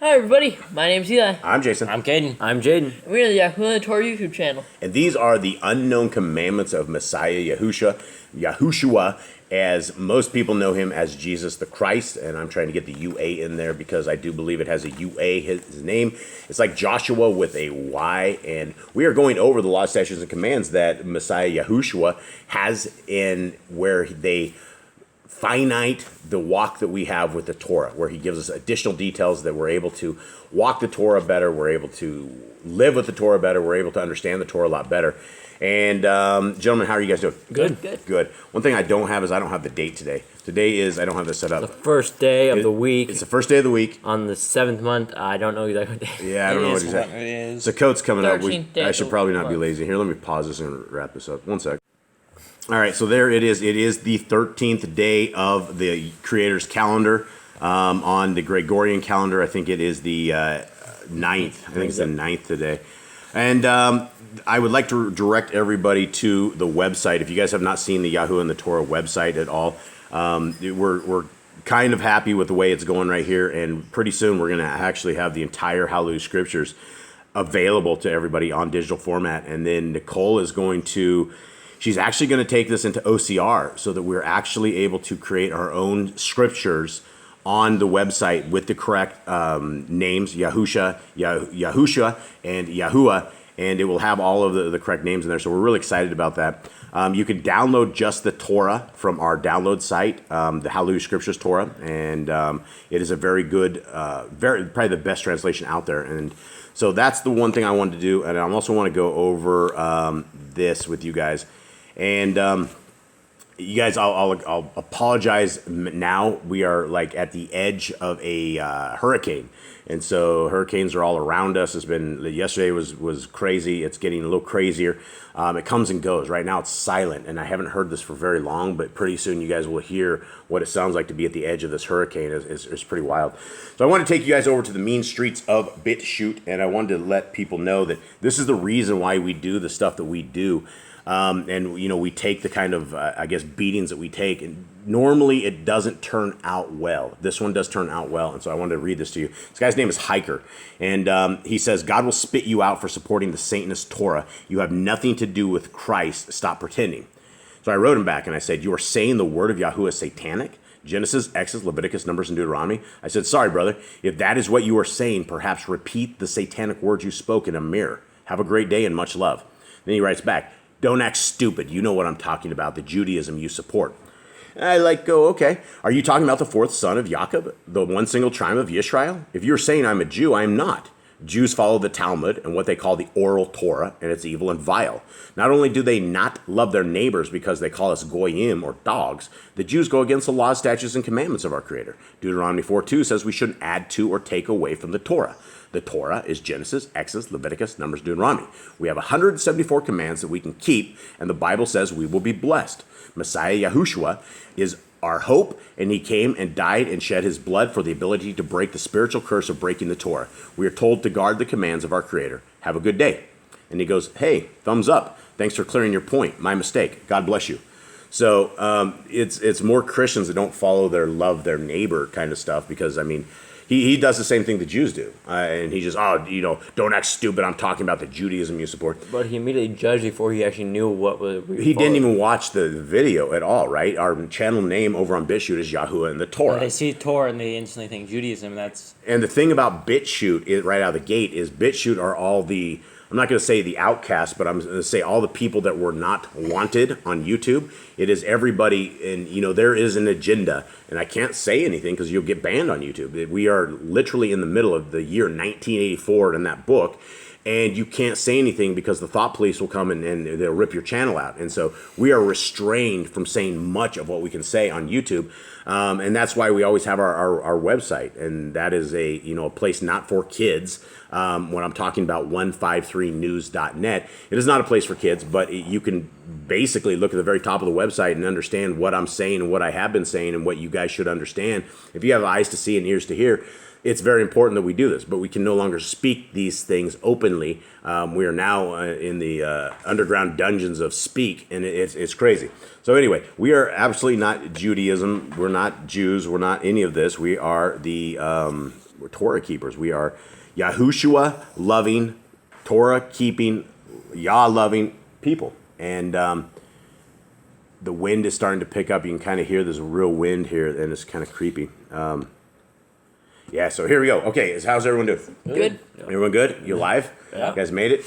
Hi everybody, my name's Eli. I'm Jason. I'm Caden. I'm Jaden. We're the Yahushua and the Torah YouTube channel. And these are the unknown commandments of Messiah Yahushua, as most people know him as Jesus the Christ. And I'm trying to get the UA in there because I do believe it has a UA, his name. It's like Joshua with a Y. And we are going over the law, statutes, and commands that Messiah Yahushua has in where they finite the walk that we have with the Torah, where he gives us additional details that we're able to walk the Torah better, we're able to live with the Torah better, we're able to understand the Torah a lot better. And gentlemen, how are you guys doing? Good. One thing I don't have is I don't have the date today. Today is, I don't have this set up. The first day of the week. It's the first day of the week. On the 7th month. I don't know exactly what day. Yeah, I don't know what exactly. It is. So Coat's coming up. 13th day I should probably not be lazy. Here, let me pause this and wrap this up. 1 sec. All right, so there it is. It is the 13th day of the Creator's calendar. On the Gregorian calendar, I think it is the 9th. I think it's the 9th today. And I would like to direct everybody to the website. If you guys have not seen the Yahuwah and the Torah website at all, we're kind of happy with the way it's going right here. And pretty soon we're going to actually have the entire Yah Scriptures available to everybody on digital format. And then Nicole is going to... She's actually going to take this into OCR so that we're actually able to create our own scriptures on the website with the correct names, Yahushua, and Yahuwah, and it will have all of the correct names in there. So we're really excited about that. You can download just the Torah from our download site, the Yah Scriptures Torah, and it is a very good, probably the best translation out there. And so that's the one thing I wanted to do, and I also want to go over this with you guys. And you guys, I'll apologize now. We are like at the edge of a hurricane, and so hurricanes are all around us. Yesterday was crazy. It's getting a little crazier. It comes and goes. Right now it's silent, and I haven't heard this for very long, but pretty soon you guys will hear what it sounds like to be at the edge of this hurricane. It's pretty wild. So I want to take you guys over to the mean streets of BitChute, and I wanted to let people know that this is the reason why we do the stuff that we do. And, you know, we take the kind of, I guess, beatings that we take. And normally it doesn't turn out well. This one does turn out well. And so I wanted to read this to you. This guy's name is Hiker. And he says, God will spit you out for supporting the Satanist Torah. You have nothing to do with Christ. Stop pretending. So I wrote him back and I said, you are saying the word of Yahuwah is satanic? Genesis, Exodus, Leviticus, Numbers, and Deuteronomy. I said, sorry, brother. If that is what you are saying, perhaps repeat the satanic words you spoke in a mirror. Have a great day and much love. Then he writes back, don't act stupid. You know what I'm talking about, the Judaism you support. And I go, okay. Are you talking about the fourth son of Jacob, the one single tribe of Israel? If you're saying I'm a Jew, I'm not. Jews follow the Talmud and what they call the oral Torah, and it's evil and vile. Not only do they not love their neighbors because they call us goyim or dogs, the Jews go against the laws, statutes, and commandments of our Creator. Deuteronomy 4:2 says we shouldn't add to or take away from the Torah. The Torah is Genesis, Exodus, Leviticus, Numbers, Deuteronomy. We have 174 commands that we can keep, and the Bible says we will be blessed. Messiah Yahushua is our hope, and he came and died and shed his blood for the ability to break the spiritual curse of breaking the Torah. We are told to guard the commands of our Creator. Have a good day. And he goes, hey, thumbs up. Thanks for clearing your point. My mistake. God bless you. So it's more Christians that don't follow their love their neighbor kind of stuff because, I mean, he does the same thing the Jews do. And he just, don't act stupid. I'm talking about the Judaism you support. But he immediately judged before he actually knew what was... He didn't even watch the video at all, right? Our channel name over on BitChute is Yahuwah and the Torah. They see Torah and they instantly think Judaism. And the thing about BitChute right out of the gate is BitChute are all the... I'm not going to say the outcasts, but I'm going to say all the people that were not wanted on YouTube. It is everybody, and there is an agenda, and I can't say anything because you'll get banned on YouTube. We are literally in the middle of the year 1984 in that book, and you can't say anything because the thought police will come and they'll rip your channel out. And so we are restrained from saying much of what we can say on YouTube. And that's why we always have our website. And that is a place not for kids. When I'm talking about 153news.net, it is not a place for kids, but you can basically look at the very top of the website and understand what I'm saying and what I have been saying and what you guys should understand. If you have eyes to see and ears to hear, it's very important that we do this, but we can no longer speak these things openly. We are now in the underground dungeons of speak, and it's crazy. So anyway, we are absolutely not Judaism. We're not Jews. We're not any of this. We are the Torah keepers. We are Yahushua loving, Torah keeping, Yah loving people. And the wind is starting to pick up. You can kind of hear there's a real wind here, and it's kind of creepy. Yeah, so here we go. Okay, how's everyone doing? Good. Everyone good? You alive? Yeah. You guys made it?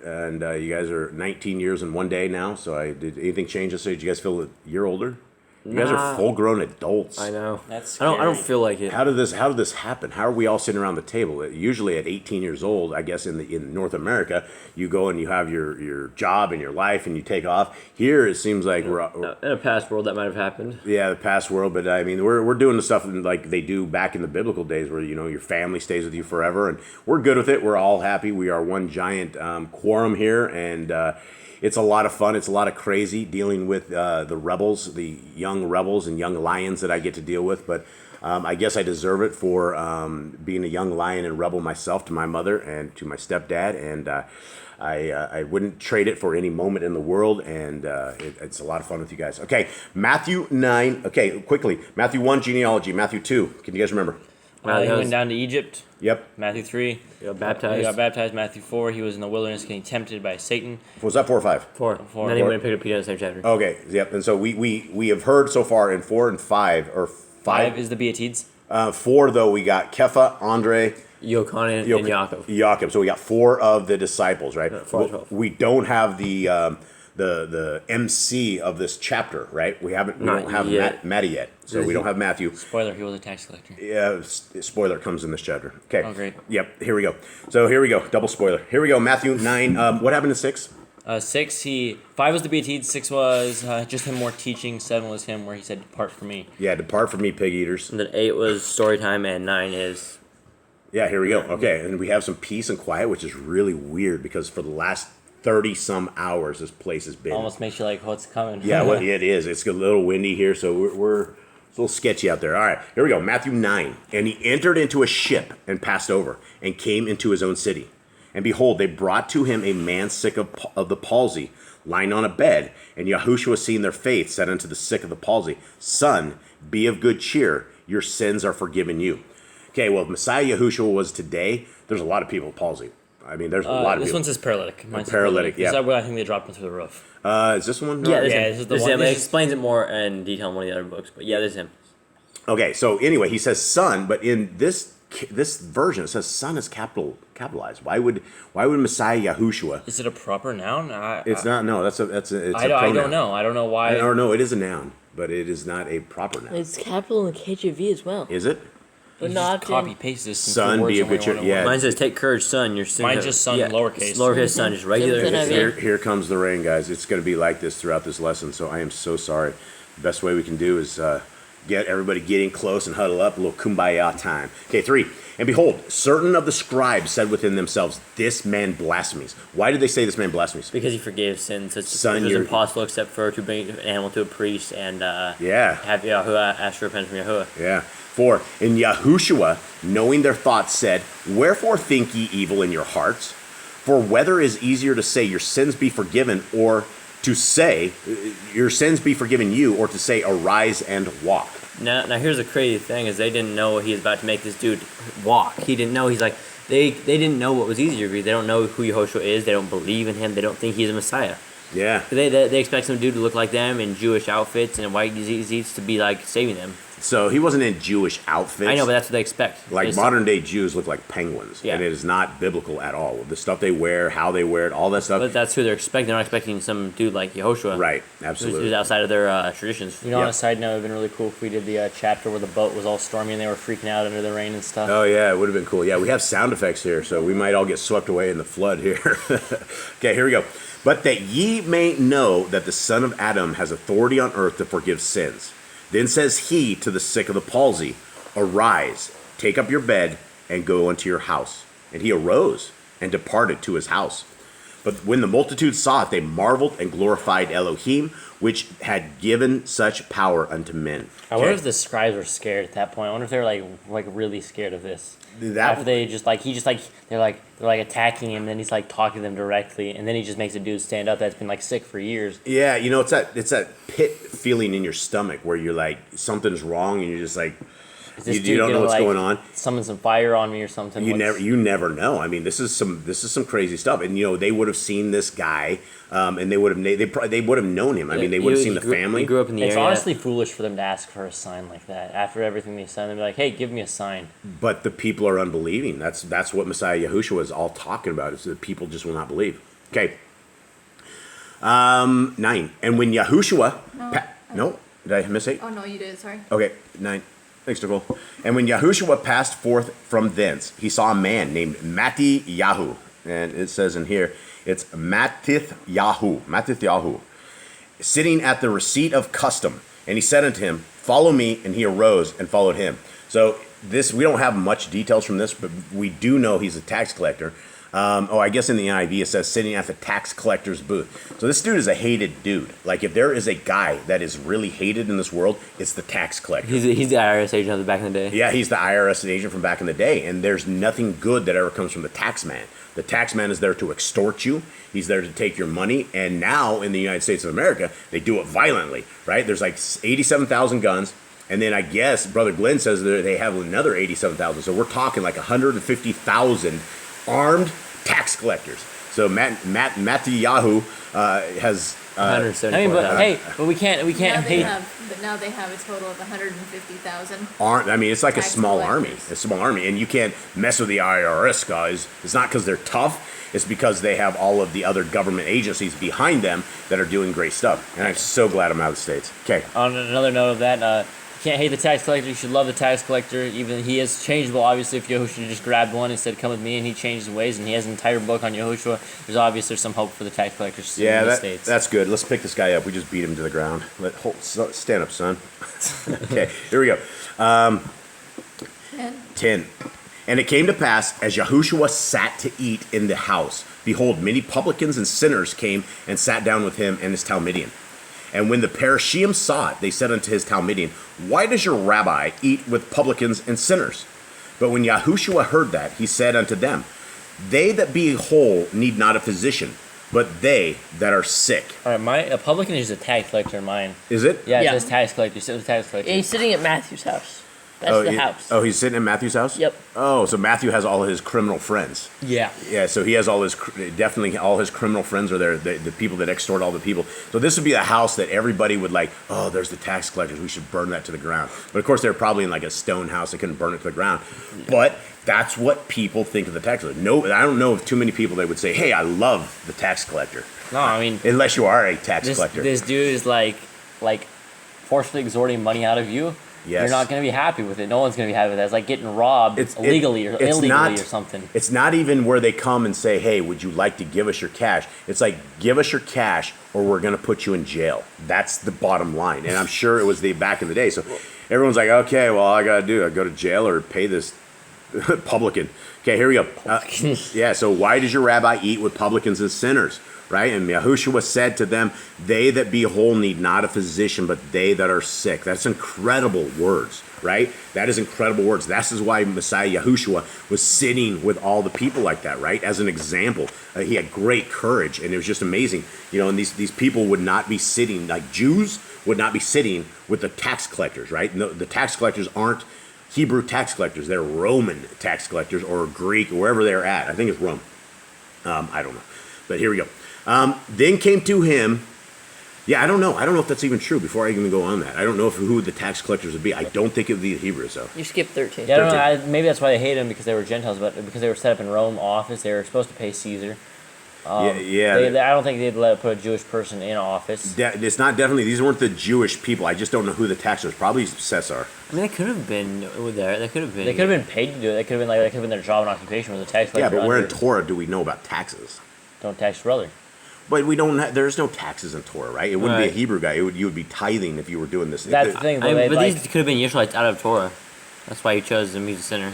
And you guys are 19 years and 1 day now, so did anything change this? Did you guys feel a year older? You guys are full-grown adults. I know. That's I don't scary. feel like it. How did this happen? How are we all sitting around the table? Usually at 18 years old, I guess in North America, you go and you have your job and your life and you take off. Here it seems like we're In a past world, that might have happened. the past world, but I mean we're doing the stuff like they do back in the biblical days, where your family stays with you forever, and we're good with it. We're all happy. We are one giant quorum here, and it's a lot of fun. It's a lot of crazy dealing with the rebels, the young rebels and young lions that I get to deal with. But I guess I deserve it for being a young lion and rebel myself to my mother and to my stepdad. And I wouldn't trade it for any moment in the world. And it's a lot of fun with you guys. Okay, Matthew 9. Okay, quickly. Matthew 1, genealogy. Matthew 2. Can you guys remember? He went down to Egypt. Yep. Matthew 3. He got baptized. He got baptized. Matthew 4. He was in the wilderness getting tempted by Satan. Was that 4 or 5? 4. Four. And then he went and picked up Peter in the same chapter. Okay, yep. And so we have heard so far in 4 and 5, or 5. 5 is the Beatids. 4, though, we got Kepha, Andre, Yochanan and Yaakov. Yaakov. So we got 4 of the disciples, right? 4 of 12. We don't have the MC of this chapter, right? We don't have Matty yet, so we don't have Matthew. Spoiler, he was a tax collector. Yeah, spoiler comes in this chapter. Okay. Oh, great. Yep. Here we go. So here we go. Double spoiler. Here we go. Matthew 9. What happened in 6? 6, 5 was the Beatids. 6 was just him more teaching. 7 was him where he said, "Depart from me." Yeah, depart from me, pig eaters. And then 8 was story time, and 9 is... Yeah, here we go. Okay, and we have some peace and quiet, which is really weird because for the last 30-some hours, this place has been... Almost makes you like, what's coming? Yeah, well, it is. It's a little windy here, so we're it's a little sketchy out there. All right, here we go. Matthew 9. And he entered into a ship and passed over and came into his own city. And behold, they brought to him a man sick of the palsy, lying on a bed. And Yahushua, seeing their faith, said unto the sick of the palsy, "Son, be of good cheer. Your sins are forgiven you." Okay, well, if Messiah Yahushua was today, there's a lot of people with palsy. I mean, there's a lot of This people. one says paralytic. Mine says Paralytic, yeah. Is that where I think they dropped him through the roof? Is this one? Yeah, Yeah, this this is is the him. one- It this is- explains it more in detail in one of the other books. But yeah, this is him. Okay, so anyway, he says son, but in this version it says son is capitalized. Why would Messiah Yahushua? Is it a proper noun? It's not. No, it's a pronoun. I don't know. I don't know why. Or no, it is a noun, but it is not a proper noun. It's capital in the KJV as well. Is it? But You not just copy in... paste this. Son, be a good cheer. Yeah. Mine says, "Take courage, son. Your sin." Mine's just son, lowercase. It's lowercase son, just regular. Same thing I mean. Here comes the rain, guys. It's going to be like this throughout this lesson, so I am so sorry. The best way we can do is get everybody getting close and huddle up, a little kumbaya time. Okay, 3. And behold, certain of the scribes said within themselves, "This man blasphemies." Why did they say this man blasphemies? Because he forgave sins. It Son, was you're- impossible except for to bring an animal to a priest and Yeah. have Yahuwah ask for repentance from Yahuwah. Yeah. 4. And Yahushua, knowing their thoughts, said, "Wherefore think ye evil in your hearts? For whether is easier to say, your sins be forgiven, or to say, your sins be forgiven you, or to say, arise and walk?" Now here's the crazy thing is they didn't know he was about to make this dude walk. He didn't know. He's like, they didn't know what was easier because they don't know who Yahushua is. They don't believe in him. They don't think he's a Messiah. Yeah. They expect some dude to look like them in Jewish outfits and white disease to be like saving them. So he wasn't in Jewish outfits. I know, but that's what they expect. Like It's- modern day Jews look like penguins, Yeah. and it is not biblical at all. The stuff they wear, how they wear it, all that stuff. But that's who they're expecting. They're not expecting some dude like Yahushua. Right, Who's absolutely. outside of their traditions. You know, on Yep. a side note, it would have been really cool if we did the chapter where the boat was all stormy and they were freaking out under the rain and stuff. Oh yeah, it would have been cool. Yeah, we have sound effects here, so we might all get swept away in the flood here. Okay, here we go. But that ye may know that the Son of Adam has authority on earth to forgive sins. Then says he to the sick of the palsy, "Arise, take up your bed, and go unto your house." And he arose and departed to his house. But when the multitude saw it, they marveled and glorified Elohim, which had given such power unto men. I wonder Okay. if the scribes were scared at that point. I wonder if they were like really scared of this. That- After they just they're attacking him, and then he's like talking to them directly, and then he just makes a dude stand up that's been like sick for years. Yeah, you know, it's that pit feeling in your stomach where you're like something's wrong and you're just like, Is this You dude don't know gonna, what's like, going on. Summon some fire on me or something. You never know. I mean, this is some crazy stuff. And they would have seen this guy, and they would have known him. I mean, they would have seen the family. He grew up in the It's area. honestly foolish for them to ask for a sign like that. After everything they said, they'd be like, "Hey, give me a sign." But the people are unbelieving. That's what Messiah Yahushua is all talking about. Is that people just will not believe. Okay. 9. And when Yahushua... No? Did I miss 8? Oh, no, you did. Sorry. Okay, 9. Thanks, Nicole. And when Yahushua passed forth from thence, he saw a man named Matityahu. And it says in here, it's Matityahu, sitting at the receipt of custom. And he said unto him, follow me. And he arose and followed him. So we don't have much details from this, but we do know he's a tax collector. I guess in the NIV it says sitting at the tax collector's booth. So this dude is a hated dude. Like, if there is a guy that is really hated in this world, it's the tax collector. He's the IRS agent of the back in the day. Yeah, he's the IRS agent from back in the day. And there's nothing good that ever comes from the tax man. The tax man is there to extort you. He's there to take your money. And now in the United States of America, they do it violently, right? There's like 87,000 guns. And then I guess Brother Glenn says that they have another 87,000. So we're talking like 150,000 armed tax collectors. So Matityahu has. 174,000. But we can't hate. Now they have a total of 150,000. I mean, it's like a tax small army. collectors. A small army, and you can't mess with the IRS guys. It's not because they're tough. It's because they have all of the other government agencies behind them that are doing great stuff. And I'm so glad I'm out of the States. Okay. On another note of that, you can't hate the tax collector. You should love the tax collector. Even he is changeable. Obviously, if Yahushua just grabbed one and said, "Come with me," and he changed his ways, and he has an entire book on Yahushua, there's some hope for the tax collectors in the States. That's good. Let's pick this guy up. We just beat him to the ground. Stand up, son. Okay, here we go. 10. And it came to pass, as Yahushua sat to eat in the house, behold, many publicans and sinners came and sat down with him and his Talmudian. And when the Parashim saw it, they said unto his Talmudian, why does your rabbi eat with publicans and sinners? But when Yahushua heard that, he said unto them, they that be whole need not a physician, but they that are sick. All right, a publican is just a tax collector in mine. Is it? Yeah, it Yeah. says tax collector. You sit with the tax collector. Yeah, he's sitting at Matthew's house. That's the house. Oh, he's sitting in Matthew's house? Yep. Oh, so Matthew has all his criminal friends. Yeah. Yeah, so he has definitely all his criminal friends are there, the people that extort all the people. So this would be a house that everybody would like, oh, there's the tax collectors, we should burn that to the ground. But of course, they're probably in like a stone house, they couldn't burn it to the ground. But that's what people think of the tax collector. No, I don't know of too many people that would say, hey, I love the tax collector. No, I mean, Unless you are a tax collector. this dude is like forcibly extorting money out of you. Yes. You're not going to be happy with it. No one's going to be happy with it. It's like getting robbed illegally or illegally or something. It's not even where they come and say, hey, would you like to give us your cash? It's like, give us your cash or we're going to put you in jail. That's the bottom line. And I'm sure it was back in the day. So everyone's like, okay, well, all I got to do, I go to jail or pay this publican. Okay, here we go. Yeah, so why does your rabbi eat with publicans and sinners? Right? And Yahushua said to them, they that be whole need not a physician, but they that are sick. That's incredible words, right? That is incredible words. That is why Messiah Yahushua was sitting with all the people like that, right? As an example. He had great courage, and it was just amazing. And these people would not be sitting, like Jews would not be sitting with the tax collectors, right? No, the tax collectors aren't Hebrew tax collectors. They're Roman tax collectors or Greek, or wherever they're at. I think it's Rome. I don't know. But here we go. Then came to him. Yeah, I don't know. I don't know if that's even true. Before I even go on that, I don't know who the tax collectors would be. I don't think it would be the Hebrews, though. You skipped 13. Yeah, I don't know, maybe that's why they hate him, because they were Gentiles, but because they were set up in Rome office, they were supposed to pay Caesar. Yeah. I don't think they'd put a Jewish person in office. It's not definitely. These weren't the Jewish people. I just don't know who the taxers. Probably Caesar. I mean, they could have been there. They could have been. They could have been paid to do it. They could have been their job and occupation was a tax collector. Yeah, but where in Torah do we know about taxes? Don't tax your brother. But we don't. There's no taxes in Torah, right? It wouldn't be a Hebrew guy. You would be tithing if you were doing this. That's the thing. but these could have been Yisraelites out of Torah. That's why he chose them. He's a sinner.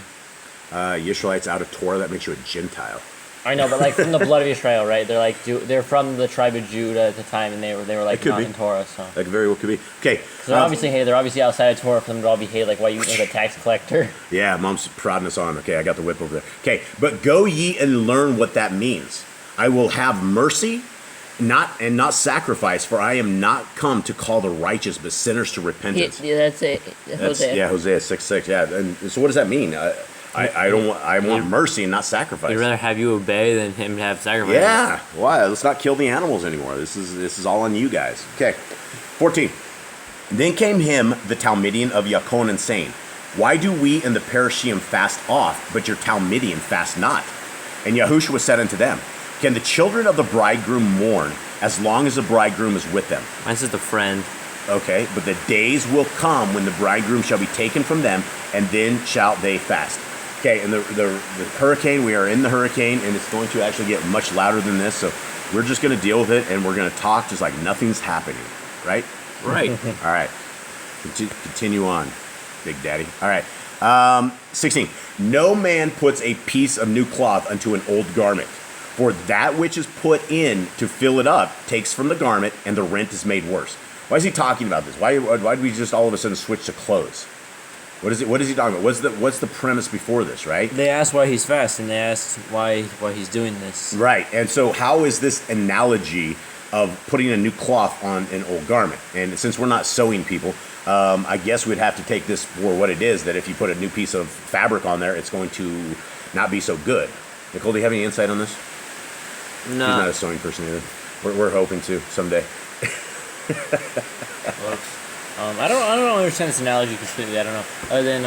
Yisraelites out of Torah, that makes you a Gentile. I know, but from the blood of Israel, right? They're from the tribe of Judah at the time, and they were like not in Torah. So that very well could be. Okay, so they're obviously hated. They're obviously outside of Torah for them to all be hated. Like, why you with a tax collector? Yeah, Mom's prodding us on. Okay, I got the whip over there. Okay, but go ye and learn what that means. I will have mercy not sacrifice, for I am not come to call the righteous, but sinners to repentance. Yeah, that's it. Hosea. Hosea 6:6. Yeah, and so what does that mean? I don't want, I want mercy and not sacrifice. He'd rather have you obey than him have sacrifice. Yeah. Why? Let's not kill the animals anymore. This is all on you guys. Okay. 14. Then came him, the Talmudian of Yakonan, saying, Why do we and the Parashim fast oft, but your Talmudian fast not? And Yahushua said unto them, Can the children of the bridegroom mourn as long as the bridegroom is with them? Mine's just a friend. Okay, but the days will come when the bridegroom shall be taken from them, and then shall they fast. Okay, and the hurricane, we are in the hurricane, and it's going to actually get much louder than this, so we're just going to deal with it, and we're going to talk just like nothing's happening, right? Right. All right, continue on, Big Daddy. All right, 16. No man puts a piece of new cloth unto an old garment, for that which is put in to fill it up takes from the garment, and the rent is made worse. Why is he talking about this? Why did we just all of a sudden switch to clothes? What is he talking about? What's the premise before this, right? They asked why he's fast, and they asked why he's doing this. Right. And so how is this analogy of putting a new cloth on an old garment? And since we're not sewing people, I guess we'd have to take this for what it is, that if you put a new piece of fabric on there, it's going to not be so good. Nicole, do you have any insight on this? No. She's not a sewing person either. We're hoping to someday. I don't understand this analogy completely. I don't know. Other than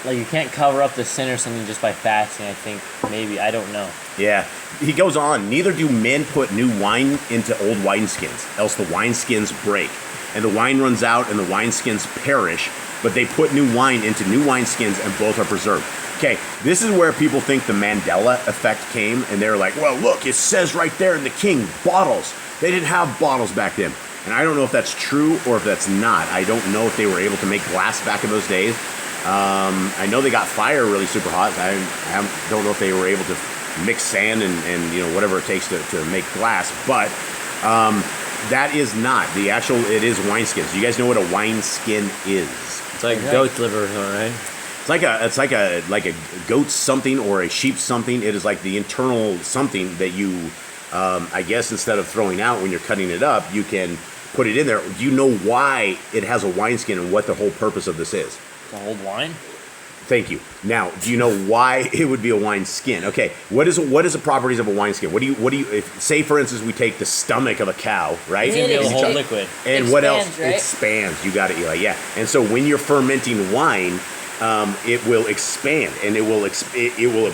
like you can't cover up the sin or something just by fasting. I think maybe, I don't know. Yeah. He goes on, neither do men put new wine into old wineskins, else the wineskins break, and the wine runs out and the wineskins perish, but they put new wine into new wineskins and both are preserved. Okay, this is where people think the Mandela effect came, and they're like, well, look, it says right there in the king, bottles. They didn't have bottles back then. And I don't know if that's true or if that's not. I don't know if they were able to make glass back in those days. I know they got fire really super hot. I don't know if they were able to mix sand and whatever it takes to make glass. But that is not the actual. It is wineskins. Do you guys know what a wineskin is? It's like goat's liver, right? It's like a goat something or a sheep something. It is like the internal something that you, I guess, instead of throwing out when you're cutting it up, you can put it in there. Do you know why it has a wineskin and what the whole purpose of this is? To hold wine? Thank you. Now, do you know why it would be a wineskin? Okay, what is the properties of a wineskin? What do you if, say for instance we take the stomach of a cow, right? It's gonna be able to hold liquid. And what else? Right? Expands. You got it, Eli. Yeah. And so when you're fermenting wine, it will expand and it will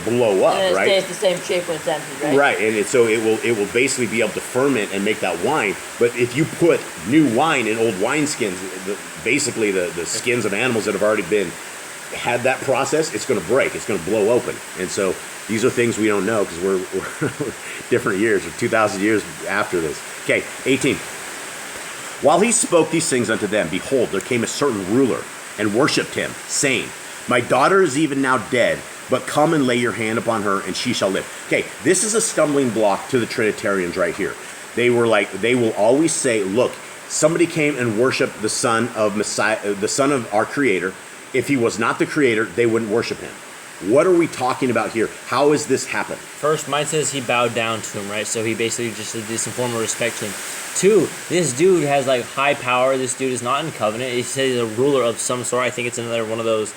blow up, And it right? stays the same shape when it's empty, right? Right, and so it will basically be able to ferment and make that wine. But if you put new wine in old wineskins, basically the skins of animals that have already had that process, it's going to break. It's going to blow open. And so these are things we don't know because we're different years, or 2,000 years after this. Okay, 18. While he spoke these things unto them, behold, there came a certain ruler and worshipped him, saying, My daughter is even now dead, but come and lay your hand upon her, and she shall live. Okay, this is a stumbling block to the Trinitarians right here. They will always say, look, somebody came and worshipped the son of Messiah, the son of our Creator. If he was not the Creator, they wouldn't worship him. What are we talking about here? How has this happened? First, mine says he bowed down to him, right? So he basically just did some form of respect to him. Two, this dude has like high power. This dude is not in covenant. He says he's a ruler of some sort. I think it's another one of those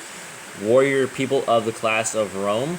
warrior people of the class of Rome.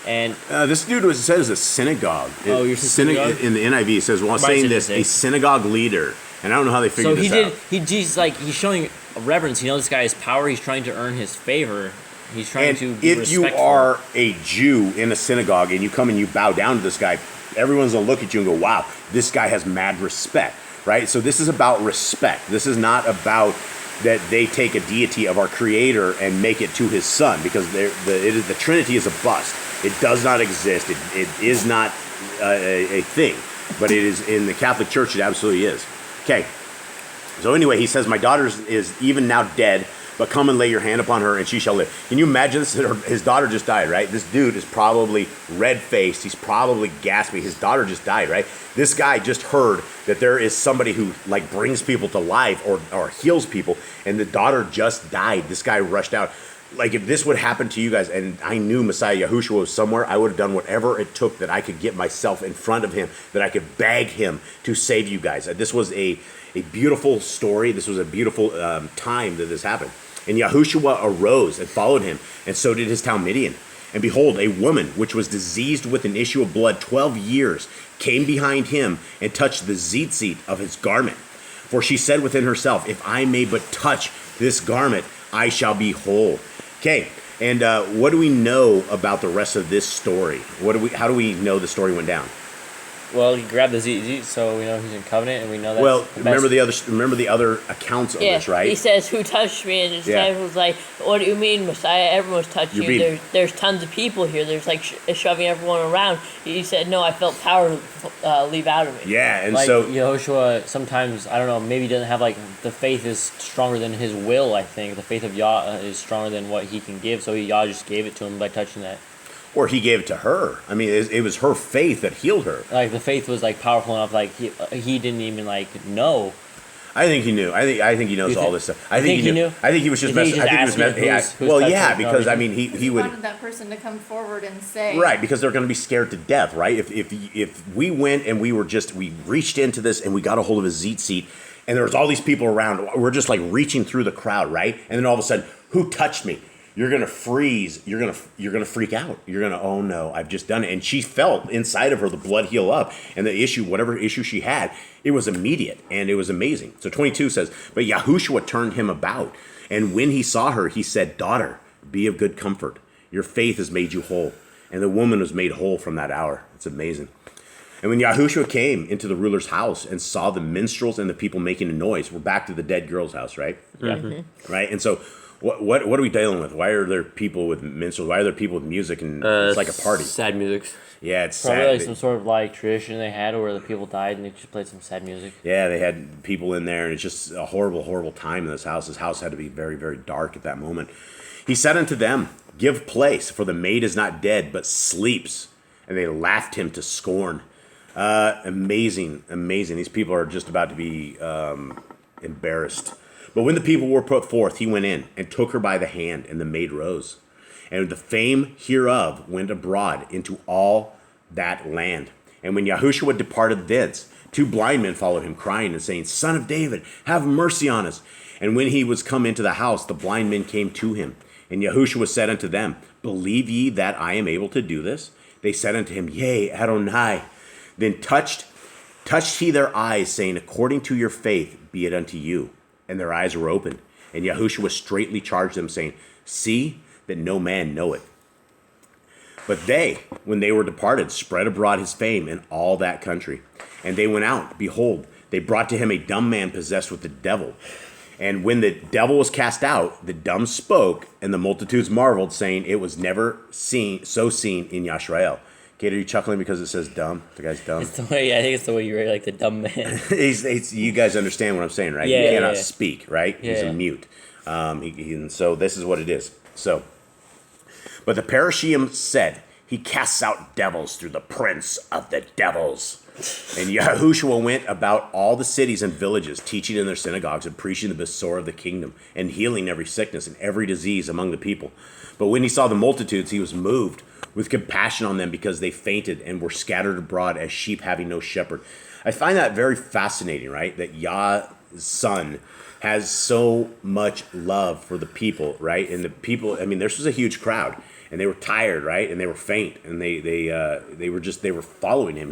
And this dude says a synagogue. Oh, you're saying synagogue? In the NIV, it says, while saying this, a synagogue leader. And I don't know how they figured this out. He's showing reverence. You know, this guy has power. He's trying to earn his favor. He's trying to be if you respectful. are a Jew in a synagogue and you come and you bow down to this guy, everyone's going to look at you and go, wow, this guy has mad respect, right? So this is about respect. This is not about that they take a deity of our Creator and make it to his son, because the Trinity is a bust. It does not exist. It is not a thing, but it is in the Catholic Church. It absolutely is. Okay. So anyway, he says, my daughter is even now dead, but come and lay your hand upon her, and she shall live. Can you imagine this? His daughter just died, right? This dude is probably red-faced. He's probably gasping. His daughter just died, right? This guy just heard that there is somebody who brings people to life or heals people, and the daughter just died. This guy rushed out. like if this would happen to you guys and I knew Messiah Yahushua was somewhere, I would have done whatever it took that I could get myself in front of him, that I could beg him to save you guys. This was a beautiful story. This was a beautiful time that this happened. And Yahushua arose and followed him, and so did his Talmudian. And behold, a woman which was diseased with an issue of blood 12 years came behind him and touched the tzitzit of his garment. For she said within herself, if I may but touch this garment, I shall be whole. Okay, and what do we know about the rest of this story? How do we know the story went down? Well, he grabbed the tzitzit, so we know he's in covenant, and we know that. Well, remember the other accounts of this, right? He says, "Who touched me?" And his disciples like, "What do you mean, Messiah? Everyone's touching you. There's tons of people here. There's like shoving everyone around." He said, "No, I felt power leave out of me." Yeah, and like, so Yahushua sometimes, I don't know, maybe doesn't have like the faith is stronger than his will. I think the faith of Yah is stronger than what he can give, so Yah just gave it to him by touching that. Or he gave it to her. I mean, it was her faith that healed her. Like the faith was like powerful enough. Like he didn't even like know. I think he knew. I think he knows all this stuff. I think he knew. I think he was just messing. I think he was messing. Well, yeah, because I mean, he would. wanted that person to come forward and say. Right, because they're going to be scared to death, right? If we went and we reached into this and we got a hold of a tzitzit, and there was all these people around, we're just like reaching through the crowd, right? And then all of a sudden, who touched me? You're gonna freeze. You're gonna freak out. You're gonna, oh no, I've just done it. And she felt inside of her the blood heal up, and the issue, whatever issue she had, it was immediate and it was amazing. So 22 says, but Yahushua turned him about, and when he saw her, he said, "Daughter, be of good comfort. Your faith has made you whole." And the woman was made whole from that hour. It's amazing. And when Yahushua came into the ruler's house and saw the minstrels and the people making a noise, we're back to the dead girl's house, right? Yeah. Mm-hmm. Right, and so. What are we dealing with? Why are there people with minstrels? Why are there people with music and it's like a party? Sad music. Yeah, it's probably sad. like some sort of like tradition they had where the people died and they just played some sad music. Yeah, they had people in there, and it's just a horrible, horrible time in this house. This house had to be very, very dark at that moment. He said unto them, "Give place, for the maid is not dead, but sleeps." And they laughed him to scorn. Amazing, amazing. These people are just about to be embarrassed. But when the people were put forth, he went in and took her by the hand, and the maid rose. And the fame hereof went abroad into all that land. And when Yahushua departed thence, 2 blind men followed him, crying and saying, "Son of David, have mercy on us." And when he was come into the house, the blind men came to him. And Yahushua said unto them, "Believe ye that I am able to do this?" They said unto him, "Yea, Adonai." Then touched he their eyes, saying, "According to your faith be it unto you." And their eyes were opened. And Yahushua straitly charged them, saying, "See that no man know it." But they, when they were departed, spread abroad his fame in all that country. And they went out. Behold, they brought to him a dumb man possessed with the devil. And when the devil was cast out, the dumb spoke, and the multitudes marveled, saying, "It was never seen in Yashrael." Kate, are you chuckling because it says dumb? The guy's dumb. It's the way, I think it's the way you write like the dumb man. You guys understand what I'm saying, right? Yeah, he cannot yeah. speak, right? Yeah, He's a mute. And so this is what it is. So, but the Parashim said, "He casts out devils through the prince of the devils." And Yahushua went about all the cities and villages, teaching in their synagogues and preaching the Besorah of the kingdom, and healing every sickness and every disease among the people. But when he saw the multitudes, he was moved with compassion on them, because they fainted and were scattered abroad as sheep having no shepherd. I find that very fascinating, right? That Yah's son has so much love for the people, right? And the people, I mean, this was a huge crowd, and they were tired, right? And they were faint, and they were following him.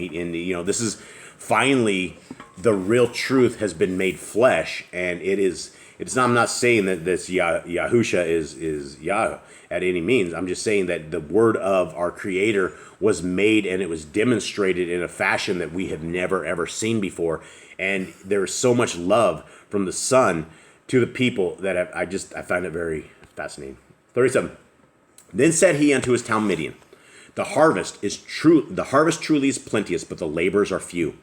This is finally the real truth has been made flesh, and I'm not saying that this Yahusha is Yah at any means. I'm just saying that the word of our Creator was made, and it was demonstrated in a fashion that we have never ever seen before. And there is so much love from the Son to the people that I find it very fascinating. 37. Then said he unto his Talmudian, the harvest truly is plenteous, but the laborers are few.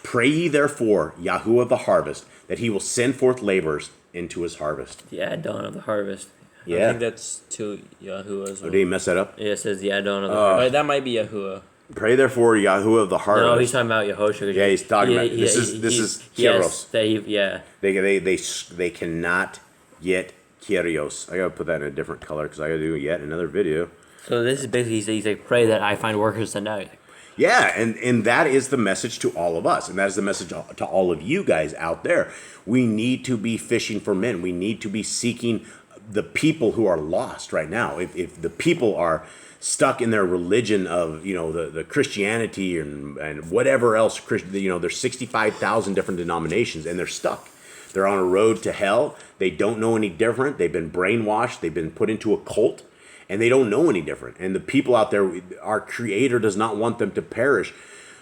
Pray ye therefore Yahuwah of the harvest, that he will send forth laborers into his harvest. The Adon of the harvest. I Yeah. think that's to Yahuwah as Oh, well. did he mess that up? Yeah, it says the Adon of the harvest. Right, that might be Yahuwah. Pray therefore Yahuwah of the harvest. No, he's talking about Yahushua. Yeah, he's talking about this is Yes, Kairos. that he, yeah. They cannot yet Kyrios. I gotta put that in a different color because I gotta do yet another video. So this is basically he's like, pray that I find workers sent out. Yeah, and that is the message to all of us, and that is the message to all of you guys out there. We need to be fishing for men. We need to be seeking the people who are lost right now. If the people are stuck in their religion of, you know, the Christianity and whatever else, you know, there's 65,000 different denominations, and they're stuck. They're on a road to hell. They don't know any different. They've been brainwashed. They've been put into a cult, and they don't know any different. And the people out there, our Creator does not want them to perish,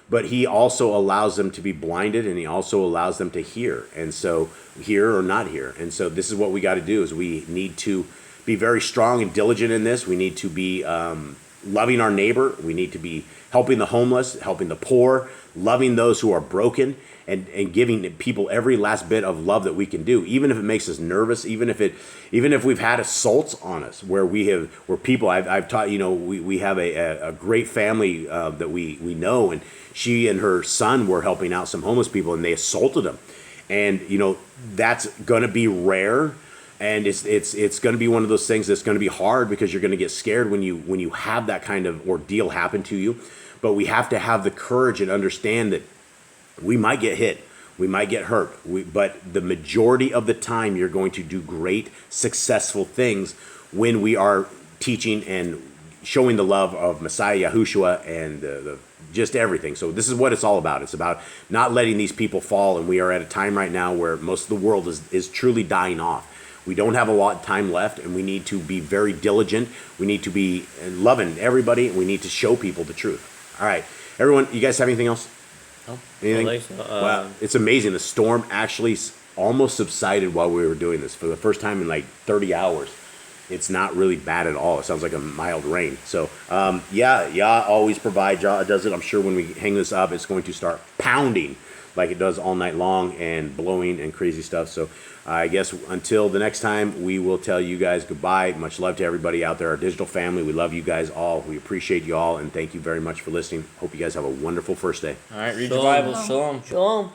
but He also allows them to be blinded, and He also allows them to hear. And so, hear or not hear. And so this is what we got to do, is we need to be very strong and diligent in this. We need to be loving our neighbor. We need to be helping the homeless, helping the poor, loving those who are broken, and giving people every last bit of love that we can do, even if it makes us nervous, even if we've had assaults on us, where people I've taught, you know, we have a great family that we know, and she and her son were helping out some homeless people, and they assaulted them, and you know, that's gonna be rare. And it's going to be one of those things that's going to be hard, because you're going to get scared when you have that kind of ordeal happen to you. But we have to have the courage and understand that we might get hit, we might get hurt, but the majority of the time you're going to do great, successful things when we are teaching and showing the love of Messiah Yahushua and the just everything. So this is what it's all about. It's about not letting these people fall, and we are at a time right now where most of the world is truly dying off. We don't have a lot of time left, and we need to be very diligent. We need to be loving everybody. We need to show people the truth. All right, everyone, you guys have anything else? No. Anything? So. Wow, it's amazing. The storm actually almost subsided while we were doing this. For the first time in like 30 hours. It's not really bad at all. It sounds like a mild rain. So, Yah always provides. Yah does it. I'm sure when we hang this up, it's going to start pounding like it does all night long, and blowing and crazy stuff. So I guess until the next time, we will tell you guys goodbye. Much love to everybody out there, our digital family. We love you guys all. We appreciate you all, and thank you very much for listening. Hope you guys have a wonderful first day. All right, read your Bible. Shalom. Shalom. Shalom.